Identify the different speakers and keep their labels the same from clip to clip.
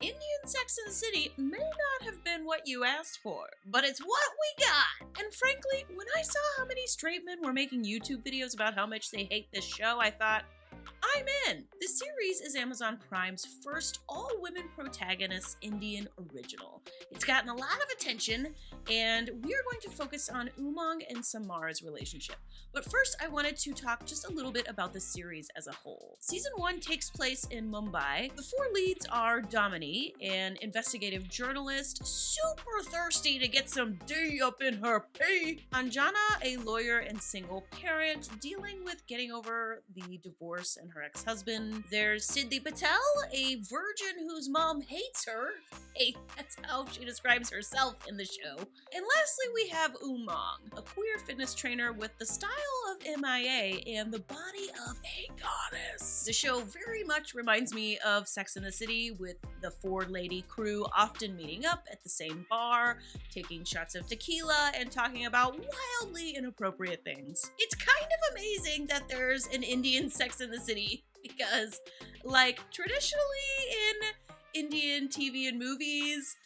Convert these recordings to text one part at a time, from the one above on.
Speaker 1: Indian Sex and the City may not have been what you asked for, but it's what we got! And frankly, when I saw how many straight men were making YouTube videos about how much they hate this show, I thought, I'm in! The series is Amazon Prime's first all-women protagonist Indian original. It's gotten a lot of attention, and we are going to focus on Umang and Samara's relationship. But first, I wanted to talk just a little bit about the series as a whole. Season 1 takes place in Mumbai. The four leads are Damini, an investigative journalist, super thirsty to get some D up in her pee. Anjana, a lawyer and single parent, dealing with getting over the divorce and her ex-husband. There's Siddhi Patel, a virgin whose mom hates her. Hey, that's how she describes herself in the show. And lastly, we have Umang, a queer fitness trainer with the style of MIA and the body of a goddess. The show very much reminds me of Sex and the City, with the four-lady crew often meeting up at the same bar, taking shots of tequila, and talking about wildly inappropriate things. It's kind of amazing that there's an Indian Sex and the City, because, like, traditionally in Indian TV and movies,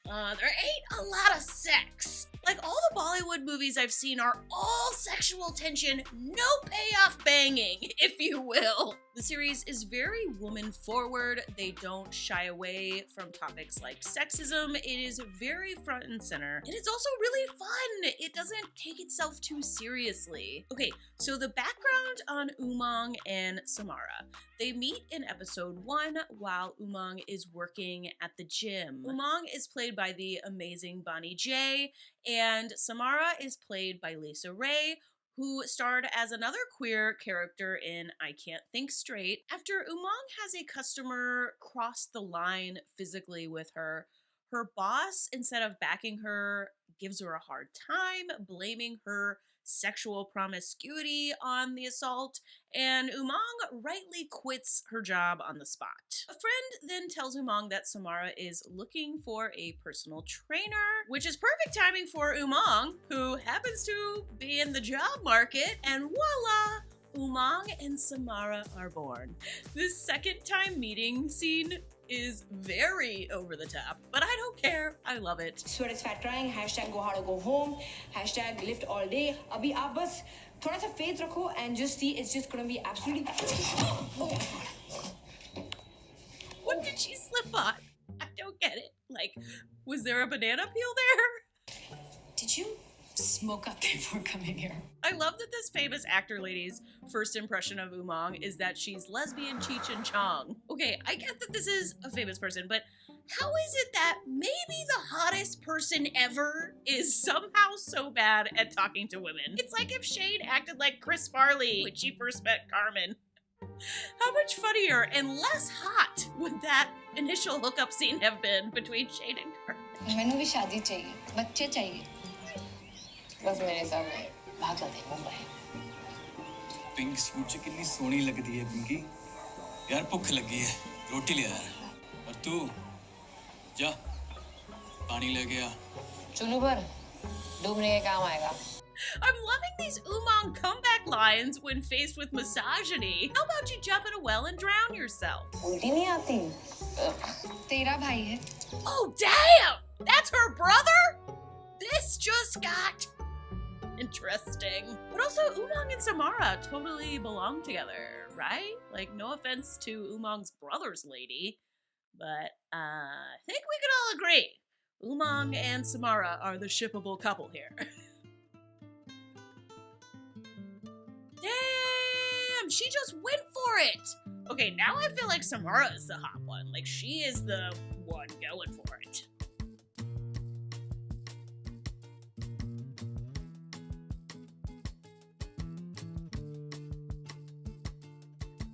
Speaker 1: there ain't a lot of sex. Like, all the Bollywood movies I've seen are all sexual tension, no payoff banging, if you will. The series is very woman-forward. They don't shy away from topics like sexism. It is very front and center. And it's also really fun. It doesn't take itself too seriously. Okay, so the background on Umang and Samara. They meet in episode 1 while Umang is working at the gym. Umang is played by the amazing Bonnie J, and Samara is played by Lisa Ray, who starred as another queer character in I Can't Think Straight. After Umang has a customer cross the line physically with her, her boss, instead of backing her, gives her a hard time, blaming her sexual promiscuity on the assault, and Umang rightly quits her job on the spot. A friend then tells Umang that Samara is looking for a personal trainer, which is perfect timing for Umang, who happens to be in the job market, and voila! Umang and Samara are born. This second time meeting scene is very over the top, but I don't care. I love it.
Speaker 2: Sweat is fat trying, hashtag go hard or go home, hashtag lift all day. Abhi aap bas thoda sa faith rakho and just see it's just gonna be absolutely...
Speaker 1: What did she slip on? I don't get it. Like, was there a banana peel there?
Speaker 2: Did you smoke up before coming here?
Speaker 1: I love that this famous actor lady's first impression of Umang is that she's lesbian Cheech and Chong. Okay, I get that this is a famous person, but how is it that maybe the hottest person ever is somehow so bad at talking to women? It's like if Shane acted like Chris Farley when she first met Carmen. How much funnier and less hot would that initial hookup scene have been between Shane and Carmen?
Speaker 2: मैंने भी शादी चाहिए, बच्चे चाहिए. बस मेरे सामने भाग जाते हैं मुंबई.
Speaker 3: पिंक सूट च कितनी सोहनी लगदी है पिंकी. यार भुख लगी है, रोटी ले यार. और तू जा पानी लेके आ.
Speaker 2: चुल्लू पर डूबने के काम आएगा.
Speaker 1: I'm loving these Umang comeback lines when faced with misogyny. How about you jump in a well and drown yourself?
Speaker 2: उल्टी नहीं आती. तेरा भाई है.
Speaker 1: Oh damn! That's her brother? This just got interesting. But also, Umang and Samara totally belong together, right? Like, no offense to Umang's brother's lady, but I think we could all agree Umang and Samara are the shippable couple here. Damn, she just went for it. Okay, now I feel like Samara is the hot one. Like, she is the one going for it.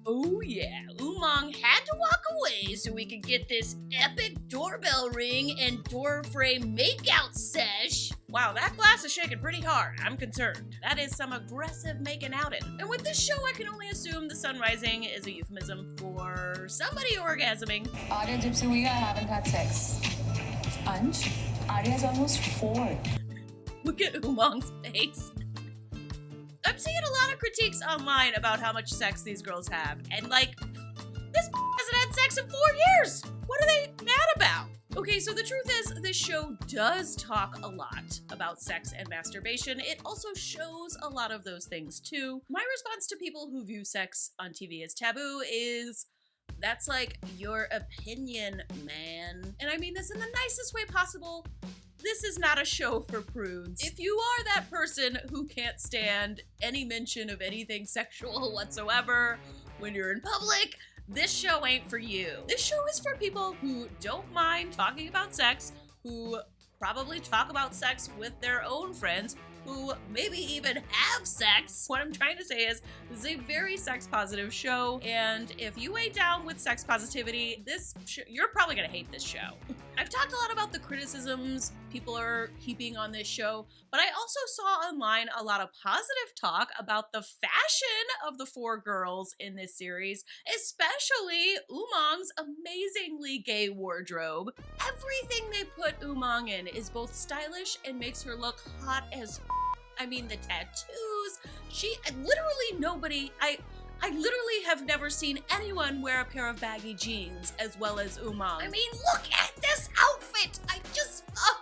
Speaker 1: Oh yeah, Umang had to walk away so we could get this epic doorbell ring and door frame makeout sesh. Wow, that glass is shaking pretty hard. I'm concerned. That is some aggressive making outing. And with this show, I can only assume the sun rising is a euphemism for somebody orgasming.
Speaker 2: Arya, jab se hui, I haven't had sex. Anj, Arya's almost 4.
Speaker 1: Look at Umang's face. I'm seeing a lot of critiques online about how much sex these girls have, and like, this hasn't had sex in 4 years! What are they mad about? Okay, so the truth is, this show does talk a lot about sex and masturbation. It also shows a lot of those things too. My response to people who view sex on TV as taboo is, that's like your opinion, man. And I mean this in the nicest way possible. This is not a show for prudes. If you are that person who can't stand any mention of anything sexual whatsoever when you're in public, this show ain't for you. This show is for people who don't mind talking about sex, who probably talk about sex with their own friends, who maybe even have sex. What I'm trying to say is, this is a very sex positive show, and if you ain't down with sex positivity, you're probably gonna hate this show. I've talked a lot about the criticisms people are heaping on this show, but I also saw online a lot of positive talk about the fashion of the four girls in this series, especially Umang's amazingly gay wardrobe. Everything they put Umang in is both stylish and makes her look hot as I mean, the tattoos, I literally have never seen anyone wear a pair of baggy jeans as well as Umang. I mean, look at this outfit!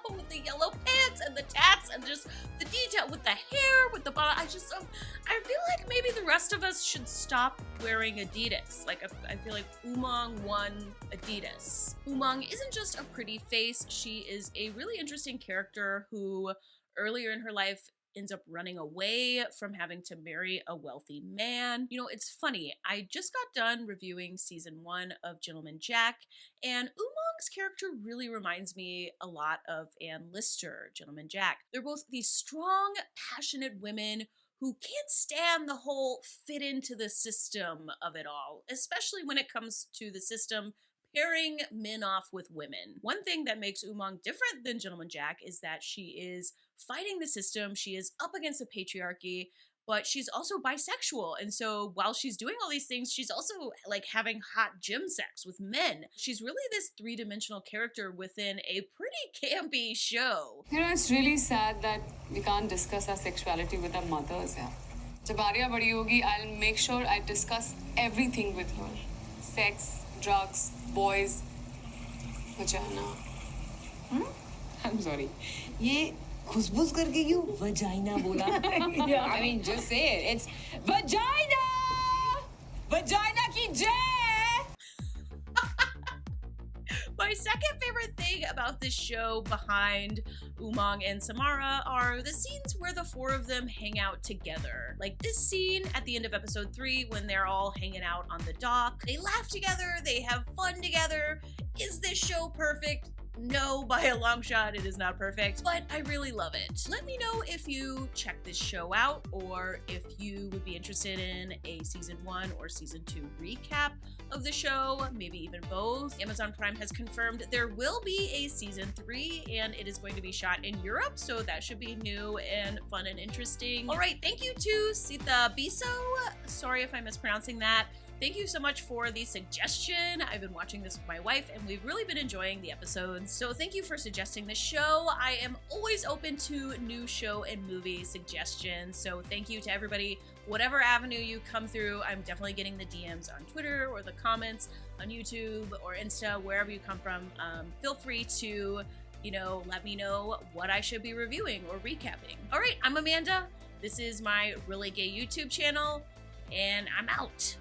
Speaker 1: With the yellow pants and the tats and just the detail with the hair, with the bottom, I feel like maybe the rest of us should stop wearing Adidas. Like, I feel like Umang won Adidas. Umang isn't just a pretty face, she is a really interesting character who, earlier in her life, ends up running away from having to marry a wealthy man. You know, it's funny, I just got done reviewing season 1 of Gentleman Jack, and Umang's character really reminds me a lot of Ann Lister, Gentleman Jack. They're both these strong, passionate women who can't stand the whole fit into the system of it all, especially when it comes to the system pairing men off with women. One thing that makes Umang different than Gentleman Jack is that she is fighting the system, she is up against the patriarchy, but she's also bisexual. And so while she's doing all these things, she's also like having hot gym sex with men. She's really this three-dimensional character within a pretty campy show.
Speaker 4: You know, it's really sad that we can't discuss our sexuality with our mothers. Yeah. Jab Arya badi hogi, I'll make sure I discuss everything with her. Sex, drugs, boys, vagina.
Speaker 2: I'm sorry. ये खुशबुश करके क्यों vagina बोला? Yeah, I mean, just say it. It's vagina. Vagina की जय.
Speaker 1: My second favorite thing about this show behind Umang and Samara are the scenes where the four of them hang out together. Like this scene at the end of episode 3 when they're all hanging out on the dock. They laugh together, they have fun together. Is this show perfect? No, by a long shot, it is not perfect, but I really love it. Let me know if you check this show out or if you would be interested in a season 1 or season 2 recap of the show, maybe even both. Amazon Prime has confirmed there will be a season 3 and it is going to be shot in Europe, so that should be new and fun and interesting. All right, thank you to Sita Biso. Sorry if I'm mispronouncing that. Thank you so much for the suggestion. I've been watching this with my wife and we've really been enjoying the episodes. So thank you for suggesting the show. I am always open to new show and movie suggestions. So thank you to everybody. Whatever avenue you come through, I'm definitely getting the DMs on Twitter or the comments on YouTube or Insta, wherever you come from. Feel free to, let me know what I should be reviewing or recapping. All right, I'm Amanda. This is my Really Gay YouTube channel and I'm out.